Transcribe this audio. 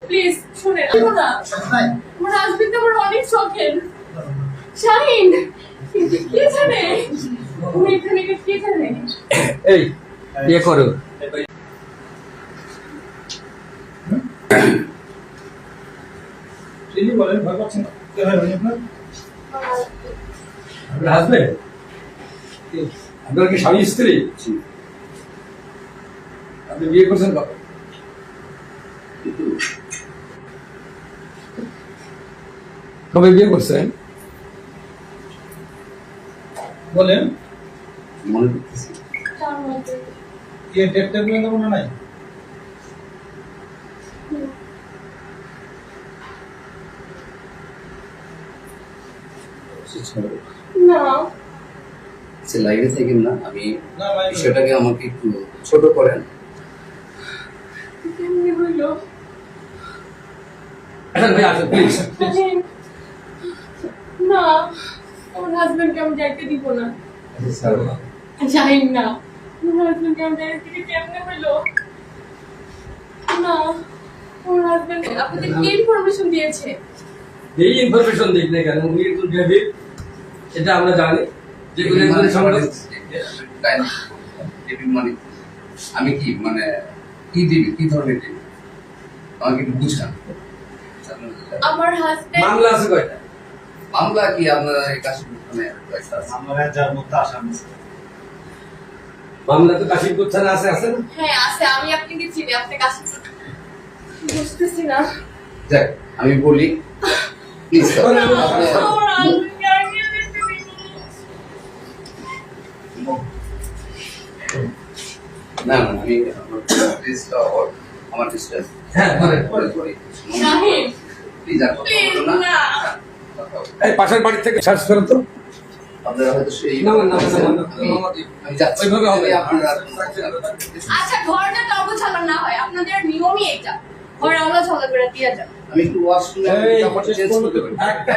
Please শুনে না, আমার হাজবেন্ড আমার অনেক শখের। শাহিন কে জানে উনি এখানে কে জানে। এই ইয়ে করো, তিনি বলেন ভয় পাচ্ছেন না? কে হয় উনি আপনার? আপনার হাজবেন্ড? আপনার কি স্বামী স্ত্রী? আপনি বিয়ে করছেন কবে? কবে বিয়ে করছেন? বলেন মনে করতেছি কি ডেট টেবিল মনে নাই? না সে লাইভে থাকেন না, আমি না লাইভ বিষয়টাকে আমাকে একটু ছোট করেন। কেমনে হইলো? আচ্ছা ভাই আসুন প্লিজ। শাহিন, না আমার হাজবেন্ডকে আমি যাইতে দিব না। শাহিন না, আমার হাজবেন্ডকে আমি যাইতে দিতে কেমনে হইলো? না আমার হাজবেন্ড আপনাদের কি ইনফরমেশন দিয়েছে? এই ইনফরমেশন দিক না কেন, উনি একটু ডেভিড, সেটা আমরা জানি যে কোনো একজনের সঙ্গে মানে আমি কি মানে কি দিবি, কি ধরনের দিবি আমাকে একটু বুঝান। আমার হাজবেন্ড মামলা আছে কয়টা? মামলা কি আপনারা এই কাছে মানে আমরা যার মধ্যে আসামি মামলা তো কাশিমপুর থানা আছে, আছে না? হ্যাঁ আছে, আমি আপনাকে চিনি, আপনি কাছে বুঝতেছি না। দেখ আমি বলি প্লিজ আমার হাজবেন্ডকে আগে দেখতে দিন। না না আমি প্লিজ আমার ডিস্টেন্স হ্যাঁ বলেন। শাহিন প্লিজ আর কথা প্লিজ বলো না। না। এই পাশের বাড়ি থেকে সার্চ করো তো। আপনারা হয়তো সেই না, না, না, না, না, না, আমি যাচ্ছি ওইভাবে হবে। আপনারা আচ্ছা ঘরটা তো অগোছালো না হয়, আপনাদের নিয়মই এটা, ঘরে আলো ছলা করে দিয়ে যান। আমি একটু ওয়াশরুমে এই, কাপড় চেঞ্জ করতে পারি একটা